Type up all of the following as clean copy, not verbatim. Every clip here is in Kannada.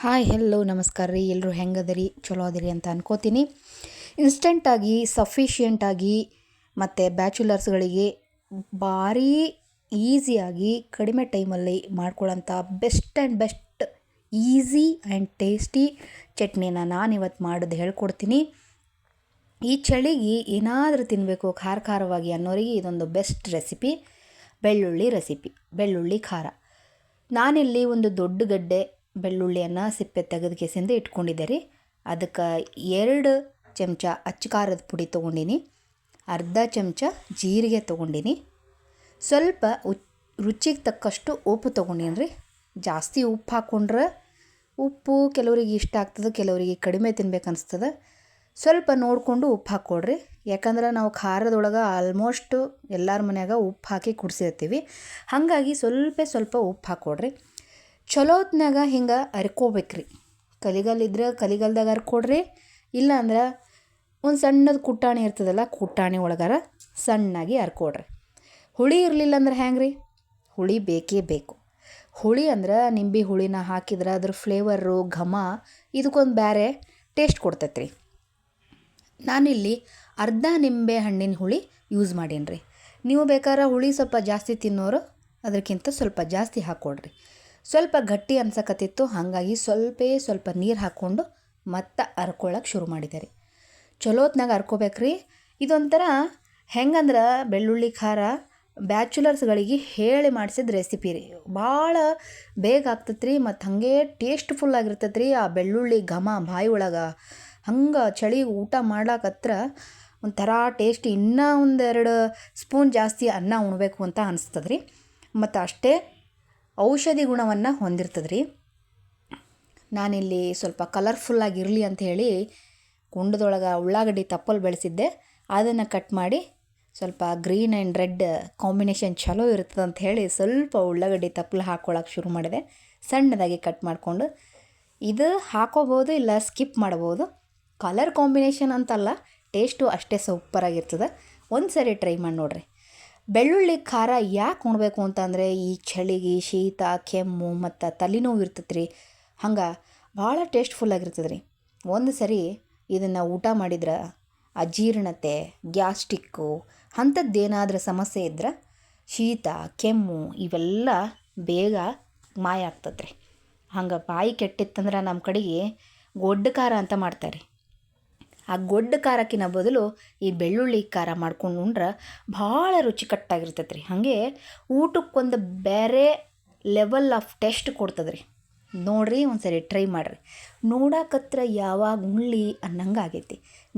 ಹಾಯ್ ಹೆಲೋ ನಮಸ್ಕಾರ ರೀ. ಎಲ್ಲರೂ ಹೆಂಗದರಿ, ಚಲೋ ಅದಿರಿ ಅಂತ ಅನ್ಕೋತೀನಿ. ಇನ್ಸ್ಟೆಂಟಾಗಿ ಸಫಿಷಿಯೆಂಟಾಗಿ ಮತ್ತು ಬ್ಯಾಚುಲರ್ಸ್ಗಳಿಗೆ ಭಾರಿ ಈಸಿಯಾಗಿ ಕಡಿಮೆ ಟೈಮಲ್ಲಿ ಮಾಡ್ಕೊಳ್ಳೋಂಥ ಬೆಸ್ಟ್ ಈಸಿ ಆ್ಯಂಡ್ ಟೇಸ್ಟಿ ಚಟ್ನಿನ ನಾನಿವತ್ತು ಮಾಡೋದು ಹೇಳ್ಕೊಡ್ತೀನಿ. ಈ ಚಳಿಗೆ ಏನಾದರೂ ತಿನ್ನಬೇಕು ಖಾರವಾಗಿ ಅನ್ನೋರಿಗೆ ಇದೊಂದು ಬೆಸ್ಟ್ ರೆಸಿಪಿ. ಬೆಳ್ಳುಳ್ಳಿ ಖಾರ. ನಾನಿಲ್ಲಿ ಒಂದು ದೊಡ್ಡ ಗಡ್ಡೆ ಬೆಳ್ಳುಳ್ಳಿಯನ್ನು ಸಿಪ್ಪೆ ತೆಗೆದು ಕೆಸಿಂದ ಇಟ್ಕೊಂಡಿದ್ದೆ ರೀ. ಅದಕ್ಕೆ 2 ಚಮಚ ಅಚ್ಚ ಖಾರದ ಪುಡಿ ತೊಗೊಂಡಿನಿ, ಅರ್ಧ ಚಮಚ ಜೀರಿಗೆ ತೊಗೊಂಡಿನಿ, ಸ್ವಲ್ಪ ರುಚಿಗೆ ತಕ್ಕಷ್ಟು ಉಪ್ಪು ತೊಗೊಂಡಿನಿ ರೀ. ಜಾಸ್ತಿ ಉಪ್ಪು ಹಾಕ್ಕೊಂಡ್ರೆ ಉಪ್ಪು ಕೆಲವರಿಗೆ ಇಷ್ಟ ಆಗ್ತದೆ, ಕೆಲವರಿಗೆ ಕಡಿಮೆ ತಿನ್ಬೇಕು ಅನಿಸ್ತದೆ. ಸ್ವಲ್ಪ ನೋಡಿಕೊಂಡು ಉಪ್ಪು ಹಾಕ್ಕೊಡ್ರಿ. ಯಾಕಂದ್ರೆ ನಾವು ಖಾರದೊಳಗೆ ಆಲ್ಮೋಸ್ಟ್ ಎಲ್ಲರ ಮನ್ಯಾಗ ಉಪ್ಪು ಹಾಕಿ ಕುಡಿಸಿರ್ತೀವಿ. ಹಾಗಾಗಿ ಸ್ವಲ್ಪ ಉಪ್ಪು ಹಾಕ್ಕೊಡ್ರಿ. ಚಲೋ ಹೊತ್ನಾಗ ಹಿಂಗೆ ಅರ್ಕೋಬೇಕ್ರಿ. ಕಲಿಗಲ್ಲಿದ್ರೆ ಕಲಿಗಲ್ದಾಗ ಅರ್ಕೊಡ್ರಿ. ಇಲ್ಲ ಅಂದ್ರೆ ಒಂದು ಸಣ್ಣದು ಕುಟ್ಟಾಣಿ ಇರ್ತದಲ್ಲ, ಕುಟ್ಟಾಣಿ ಒಳಗಾರ ಸಣ್ಣಾಗಿ ಅರ್ಕೊಡ್ರಿ. ಹುಳಿ ಇರಲಿಲ್ಲ ಅಂದ್ರೆ ಹೆಂಗೆ ರೀ, ಹುಳಿ ಬೇಕೇ ಬೇಕು. ಹುಳಿ ಅಂದ್ರೆ ನಿಂಬೆ ಹುಳಿನ ಹಾಕಿದ್ರೆ ಅದ್ರ ಫ್ಲೇವರು ಘಮ ಇದಕ್ಕೊಂದು ಬೇರೆ ಟೇಸ್ಟ್ ಕೊಡ್ತೈತೆ ರೀ. ನಾನಿಲ್ಲಿ ಅರ್ಧ ನಿಂಬೆ ಹಣ್ಣಿನ ಹುಳಿ ಯೂಸ್ ಮಾಡೀನಿ ರೀ. ನೀವು ಬೇಕಾದ್ರೆ ಹುಳಿ ಸ್ವಲ್ಪ ಜಾಸ್ತಿ ತಿನ್ನೋರು ಅದಕ್ಕಿಂತ ಸ್ವಲ್ಪ ಜಾಸ್ತಿ ಹಾಕ್ಕೊಡ್ರಿ. ಸ್ವಲ್ಪ ಗಟ್ಟಿ ಅನ್ಸಕತ್ತಿತ್ತು, ಹಾಗಾಗಿ ಸ್ವಲ್ಪ ನೀರು ಹಾಕ್ಕೊಂಡು ಮತ್ತೆ ಅರ್ಕೊಳ್ಳೋಕೆ ಶುರು ಮಾಡಿದೆ ರೀ. ಚಲೋ ಹೊತ್ನಾಗ ಅರ್ಕೋಬೇಕ್ರಿ. ಇದೊಂಥರ ಹೆಂಗಂದ್ರೆ ಬೆಳ್ಳುಳ್ಳಿ ಖಾರ ಬ್ಯಾಚುಲರ್ಸ್ಗಳಿಗೆ ಹೇಳಿ ಮಾಡಿಸಿದ ರೆಸಿಪಿ ರೀ. ಭಾಳ ಬೇಗ ಆಗ್ತೈತೆ ರೀ, ಮತ್ತು ಹಾಗೆ ಟೇಸ್ಟ್ಫುಲ್ ಆಗಿರ್ತೈತೆ ರೀ. ಆ ಬೆಳ್ಳುಳ್ಳಿ ಘಮ ಬಾಯಿ ಒಳಗೆ ಹಂಗೆ ಚಳಿ ಊಟ ಮಾಡ್ಲಾಕತ್ರ ಒಂಥರ ಟೇಸ್ಟ್. ಇನ್ನೂ 1-2 ಸ್ಪೂನ್ ಜಾಸ್ತಿ ಅನ್ನ ಉಣ್ಬೇಕು ಅಂತ ಅನಿಸ್ತದೆ ರೀ. ಮತ್ತು ಅಷ್ಟೇ ಔಷಧಿ ಗುಣವನ್ನು ಹೊಂದಿರ್ತದೆ ರೀ. ನಾನಿಲ್ಲಿ ಸ್ವಲ್ಪ ಕಲರ್ಫುಲ್ಲಾಗಿರಲಿ ಅಂಥೇಳಿ ಕುಂಡದೊಳಗೆ ಉಳ್ಳಾಗಡ್ಡಿ ತಪ್ಪಲು ಬೆಳೆಸಿದ್ದೆ. ಅದನ್ನು ಕಟ್ ಮಾಡಿ ಸ್ವಲ್ಪ ಗ್ರೀನ್ ಆ್ಯಂಡ್ ರೆಡ್ ಕಾಂಬಿನೇಷನ್ ಚಲೋ ಇರ್ತದೆ ಅಂತ ಹೇಳಿ ಸ್ವಲ್ಪ ಉಳ್ಳಾಗಡ್ಡಿ ತಪ್ಪಲು ಹಾಕ್ಕೊಳಕ್ಕೆ ಶುರು ಮಾಡಿದೆ. ಸಣ್ಣದಾಗಿ ಕಟ್ ಮಾಡಿಕೊಂಡು ಇದು ಹಾಕೋಬೋದು, ಇಲ್ಲ ಸ್ಕಿಪ್ ಮಾಡ್ಬೋದು. ಕಲರ್ ಕಾಂಬಿನೇಷನ್ ಅಂತಲ್ಲ, ಟೇಸ್ಟು ಅಷ್ಟೇ ಸೂಪರಾಗಿರ್ತದೆ. ಒಂದು ಸರಿ ಟ್ರೈ ಮಾಡಿ ನೋಡಿರಿ. ಬೆಳ್ಳುಳ್ಳಿ ಖಾರ ಯಾಕೆ ಉಣ್ಬೇಕು ಅಂತಂದರೆ ಈ ಚಳಿಗೆ ಶೀತ, ಕೆಮ್ಮು ಮತ್ತು ತಲೆನೋವು ಇರ್ತೈತೆ ರೀ. ಹಂಗೆ ಭಾಳ ಟೇಸ್ಟ್ಫುಲ್ಲಾಗಿರ್ತದೆ ರೀ. ಒಂದು ಸರಿ ಇದನ್ನು ಊಟ ಮಾಡಿದ್ರೆ ಅಜೀರ್ಣತೆ, ಗ್ಯಾಸ್ಟಿಕ್ಕು ಅಂಥದ್ದೇನಾದ್ರೂ ಸಮಸ್ಯೆ ಇದ್ರೆ ಶೀತ, ಕೆಮ್ಮು ಇವೆಲ್ಲ ಬೇಗ ಮಾಯ ಆಗ್ತದೆ ರೀ. ಹಂಗೆ ಬಾಯಿ ಕೆಟ್ಟಿತ್ತಂದ್ರೆ ನಮ್ಮ ಕಡೆಗೆ ಗೊಡ್ಡ ಖಾರ ಅಂತ ಮಾಡ್ತಾರೆ. ಆ ಗೊಡ್ಡ ಖಾರಕ್ಕಿಂತ ಬದಲು ಈ ಬೆಳ್ಳುಳ್ಳಿ ಖಾರ ಮಾಡ್ಕೊಂಡು ಉಂಡ್ರೆ ಭಾಳ ರುಚಿಕಟ್ಟಾಗಿರ್ತೈತೆ ರೀ. ಹಾಗೆ ಊಟಕ್ಕೊಂದು ಬೇರೆ ಲೆವೆಲ್ ಆಫ್ ಟೇಸ್ಟ್ ಕೊಡ್ತದೆ ರೀ. ನೋಡಿರಿ, ಒಂದು ಸರಿ ಟ್ರೈ ಮಾಡಿರಿ. ನೋಡಕತ್ರ ಯಾವಾಗ ಉಳ್ಳಿ ಅನ್ನಂಗೆ ಆಗೈತಿ.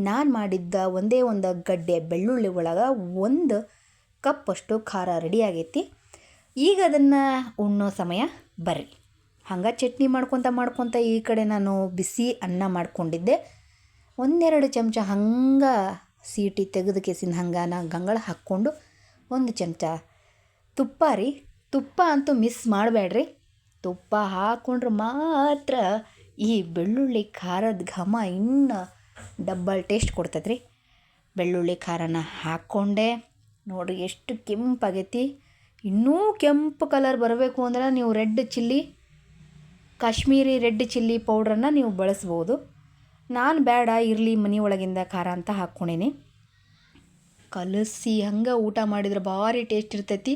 ನಾನು ಮಾಡಿದ್ದ ಒಂದೇ ಒಂದು ಗಡ್ಡೆ ಬೆಳ್ಳುಳ್ಳಿ ಒಳಗೆ 1 ಕಪ್ಪಷ್ಟು ಖಾರ ರೆಡಿ ಆಗೈತಿ. ಈಗ ಅದನ್ನು ಉಣ್ಣೋ ಸಮಯ ಬರ್ರಿ. ಹಂಗೆ ಚಟ್ನಿ ಮಾಡ್ಕೊತ ಈ ಕಡೆ ನಾನು ಬಿಸಿ ಅನ್ನ ಮಾಡ್ಕೊಂಡಿದ್ದೆ. 1-2 ಚಮಚ ಹಂಗೆ ಸೀಟಿ ತೆಗೆದು ಕೆಸಿನ ಹಂಗೆ ನಾನು ಗಂಗಳ ಹಾಕ್ಕೊಂಡು 1 ಚಮಚ ತುಪ್ಪ ರೀ. ತುಪ್ಪ ಅಂತೂ ಮಿಸ್ ಮಾಡಬೇಡ್ರಿ. ತುಪ್ಪ ಹಾಕ್ಕೊಂಡ್ರೆ ಮಾತ್ರ ಈ ಬೆಳ್ಳುಳ್ಳಿ ಖಾರದ ಘಮ ಇನ್ನೂ ಡಬ್ಬಲ್ ಟೇಸ್ಟ್ ಕೊಡ್ತೈತೆ ರೀ. ಬೆಳ್ಳುಳ್ಳಿ ಖಾರನ ಹಾಕ್ಕೊಂಡೆ ನೋಡಿರಿ ಎಷ್ಟು ಕೆಂಪಾಗೈತಿ. ಇನ್ನೂ ಕೆಂಪು ಕಲರ್ ಬರಬೇಕು ಅಂದ್ರೆ ನೀವು ಕಾಶ್ಮೀರಿ ರೆಡ್ ಚಿಲ್ಲಿ ಪೌಡ್ರನ್ನು ನೀವು ಬಳಸ್ಬೋದು. ನಾನು ಬೇಡ ಇರಲಿ ಮನೆಯೊಳಗಿಂದ ಖಾರ ಅಂತ ಹಾಕ್ಕೊಂಡೀನಿ. ಕಲಸಿ ಹಂಗೆ ಊಟ ಮಾಡಿದ್ರೆ ಭಾರಿ ಟೇಸ್ಟ್ ಇರ್ತೈತಿ.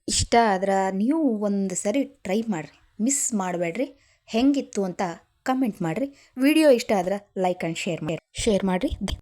ಇಷ್ಟ ಆದ್ರೆ ನೀವು ಒಂದು ಸರಿ ಟ್ರೈ ಮಾಡಿರಿ, ಮಿಸ್ ಮಾಡಬೇಡ್ರಿ. ಹೆಂಗಿತ್ತು ಅಂತ ಕಮೆಂಟ್ ಮಾಡಿರಿ. ವಿಡಿಯೋ ಇಷ್ಟ ಆದ್ರೆ ಲೈಕ್ ಆ್ಯಂಡ್ ಶೇರ್ ಮಾಡಿರಿ.